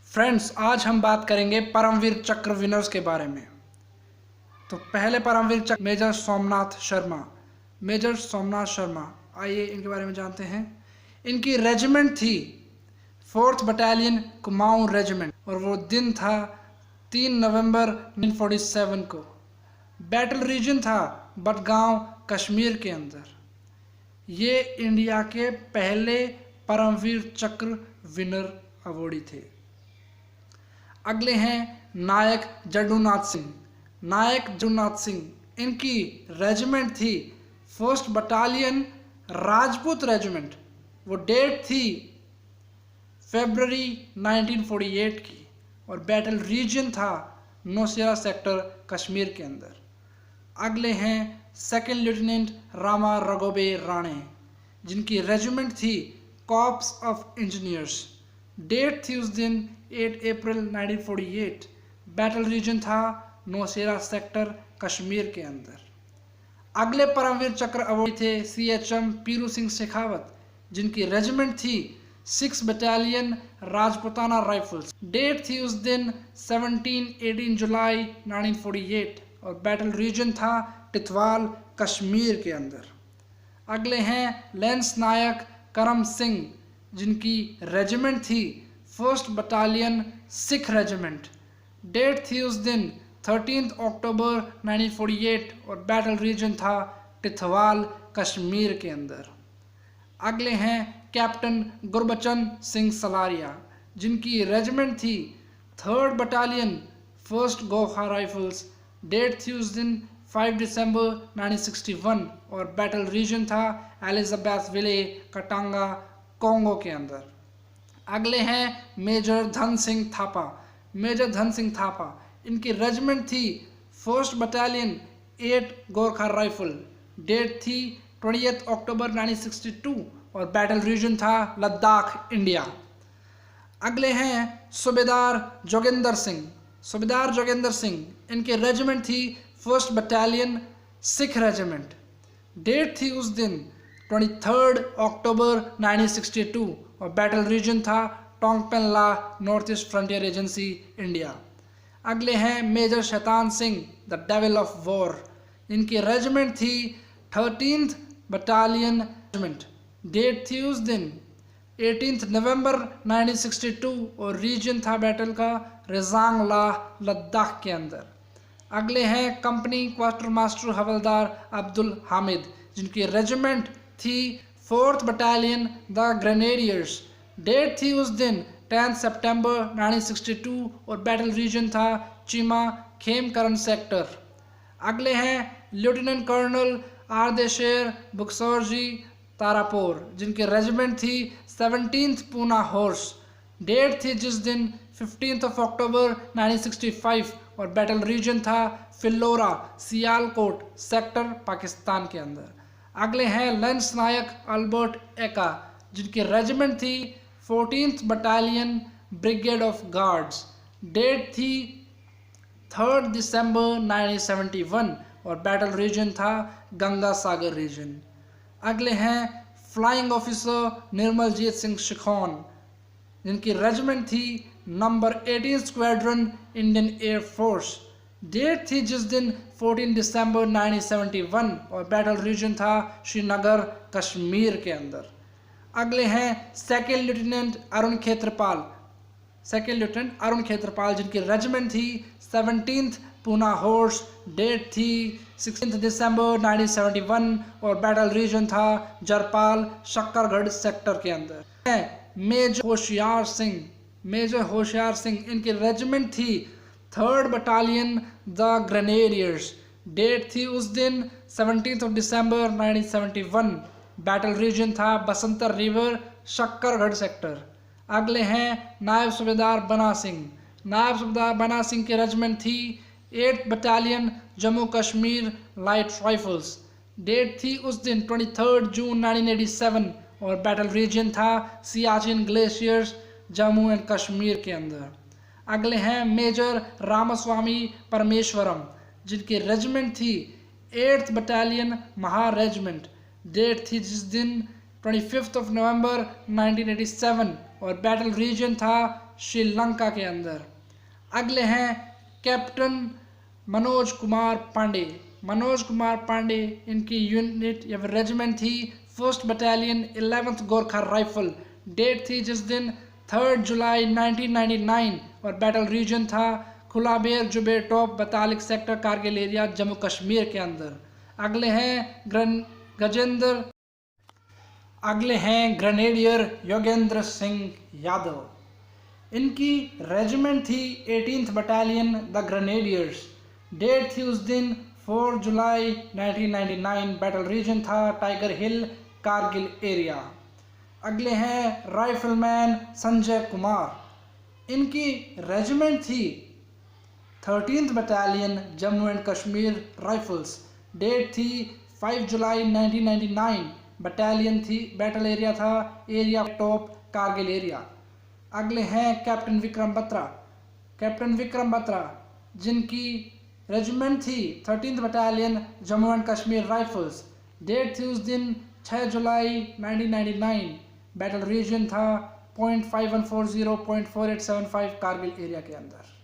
Friends, आज हम बात करेंगे परमवीर चक्र विनर्स के बारे में। तो पहले परमवीर चक्र मेजर सोमनाथ शर्मा। मेजर सोमनाथ शर्मा, आइए इनके बारे में जानते हैं। इनकी रेजिमेंट थी 4th बटालियन कुमाऊं रेजिमेंट और वो दिन था 3 नवंबर 1947 को। बैटल रीजन था बडगांव, कश्मीर के अंदर। ये इंडिया के पहले परमवीर चक्र विनर अवॉर्डी थे। अगले हैं नायक जड्डूनाथ सिंह। नायक जड्डूनाथ सिंह, इनकी रेजिमेंट थी 1st बटालियन राजपूत रेजिमेंट। वो डेट थी फरवरी 1948 की और बैटल रीजन था नौशेरा सेक्टर, कश्मीर के अंदर। अगले हैं 2nd लेफ्टिनेंट रामा रघोबे राणे, जिनकी रेजिमेंट थी कॉर्प्स ऑफ इंजीनियर्स। डेट थी उस दिन 8 अप्रैल 1948। बैटल रीजन था नौशेरा सेक्टर, कश्मीर के अंदर। अगले परमवीर चक्र अवॉर्डी थे CHM पीरू सिंह शेखावत, जिनकी रेजिमेंट थी 6 बटालियन राजपुताना राइफल्स। डेट थी उस दिन 18 जुलाई 1948 और बैटल रीजन था टिथवाल, कश्मीर के अंदर। अगले हैं लेंस नायक करम सिंह, जिनकी रेजिमेंट थी 1st battalion Sikh regiment. Date थी उस दिन 13 अक्टूबर 1948 और बैटल रीजन था टिथवाल, कश्मीर के अंदर। अगले हैं कैप्टन गुरबचन सिंह सलारिया, जिनकी रेजिमेंट थी 3rd battalion 1st Gorkha rifles. Date थी उस दिन 5 दिसंबर 1961 और बैटल रीजन था एलिजाबेथ विले, कटांगा, कोंगो के अंदर। अगले हैं मेजर धन सिंह थापा। मेजर धन सिंह थापा, इनकी रेजिमेंट थी 1st battalion 8 Gorkha rifle. Date थी 20 अक्टूबर 1962 और बैटल रीजन था लद्दाख, इंडिया। अगले हैं सूबेदार जोगिंदर सिंह। सूबेदार जोगिंदर सिंह, इनकी रेजिमेंट थी 1st battalion Sikh regiment. Date थी उस दिन 23 अक्टूबर 1962 और बैटल रीजन था Tongpenla, north east frontier agency, India. अगले हैं major Shaitan Singh, the devil of war. इनकी रेजिमेंट थी 13th बटालियन रेजिमेंट। डेट थी उस दिन 18 नवंबर 1962 और रीजन था बैटल का रेजांगला, लद्दाख के अंदर। अगले हैं कंपनी क्वार्टर मास्टर हवलदार अब्दुल हामिद, जिनकी रेजिमेंट थी 4th battalion the grenadiers. Date थी उस दिन 10 सितंबर 1962 और बैटल रीजन था चीमा, खेमकरन सेक्टर। अगले हैं लेफ्टिनेंट कर्नल आरदेशेर बुक्सौरजी तारापुर, जिनकी रेजिमेंट थी 17th पूना हॉर्स। डेट थी जिस दिन 15 अक्टूबर 1965 और बैटल रीजन था फिल्लोरा, सियालकोट सेक्टर, पाकिस्तान के अंदर। अगले हैं लेंस नायक अल्बर्ट एका, जिनकी रेजिमेंट थी 14th battalion brigade of guards. Date थी 3 दिसंबर 1971 और बैटल रीजन था गंगा सागर रीजन। अगले हैं फ्लाइंग ऑफिसर निर्मलजीत सिंह शिखौन, जिनकी रेजिमेंट थी number 18 squadron, Indian air force. Date थी जिस दिन 14 दिसंबर 1971 और बैटल रीजन था श्रीनगर, कश्मीर के अंदर। अगले हैं 2nd लेफ्टिनेंट अरुण क्षेत्रपाल। 2nd लेफ्टिनेंट अरुण क्षेत्रपाल, जिनकी रेजिमेंट थी 17th पूना हॉर्स। डेट थी 16 दिसंबर 1971 और बैटल रीजन था जरपाल, शक्करगढ़ सेक्टर के अंदर। मेजर होशियार सिंह। मेजर होशियार सिंह, इनकी रेजिमेंट थी 3rd battalion the grenadiers. Date थी उस दिन 17 दिसंबर 1971। बैटल रीजन था बसंतर रिवर, शक्करगढ़ सेक्टर। अगले हैं नायब सूबेदार बना सिंह। नायब सूबेदार बना सिंह की रेजिमेंट थी 8th battalion Jammu Kashmir light rifles. Date थी उस दिन 23 जून 1987 और बैटल रीजन था सियाचिन ग्लेशियर्स, जम्मू एंड कश्मीर के अंदर। अगले हैं मेजर रामास्वामी परमेश्वरम, जिनकी रेजिमेंट थी 8th बटालियन महा रेजिमेंट। डेट थी जिस दिन 25 नवंबर 1987 और बैटल रीजन था श्रीलंका के अंदर। अगले हैं कैप्टन मनोज कुमार पांडे। मनोज कुमार पांडे, इनकी यूनिट या रेजिमेंट थी 1st battalion 11th Gorkha rifle. Date थी जिस दिन 3 जुलाई 1999 और बैटल रीजन था Khalubar Zubar top Batalik sector Kargil area Jammu Kashmir के अंदर। अगले हैं ग्रेनेडियर योगेंद्र सिंह यादव। इनकी रेजिमेंट थी 18th battalion the grenadiers. Date थी उस दिन 4 जुलाई 1999। बैटल रीजन था टाइगर हिल कारगिल एरिया। अगले हैं राइफलमैन संजय कुमार। इनकी रेजिमेंट थी 13th battalion Jammu and Kashmir rifles. Date थी 5 जुलाई 1999। बटालियन थी, बैटल एरिया था एरिया टॉप कारगिल एरिया। अगले हैं कैप्टन विक्रम बत्रा। कैप्टन विक्रम बत्रा, जिनकी रेजिमेंट थी 13th battalion Jammu and Kashmir rifles. Date थी उस दिन 6 जुलाई 1999। बैटल रीजन था .5140 .4875 कारगिल एरिया के अंदर।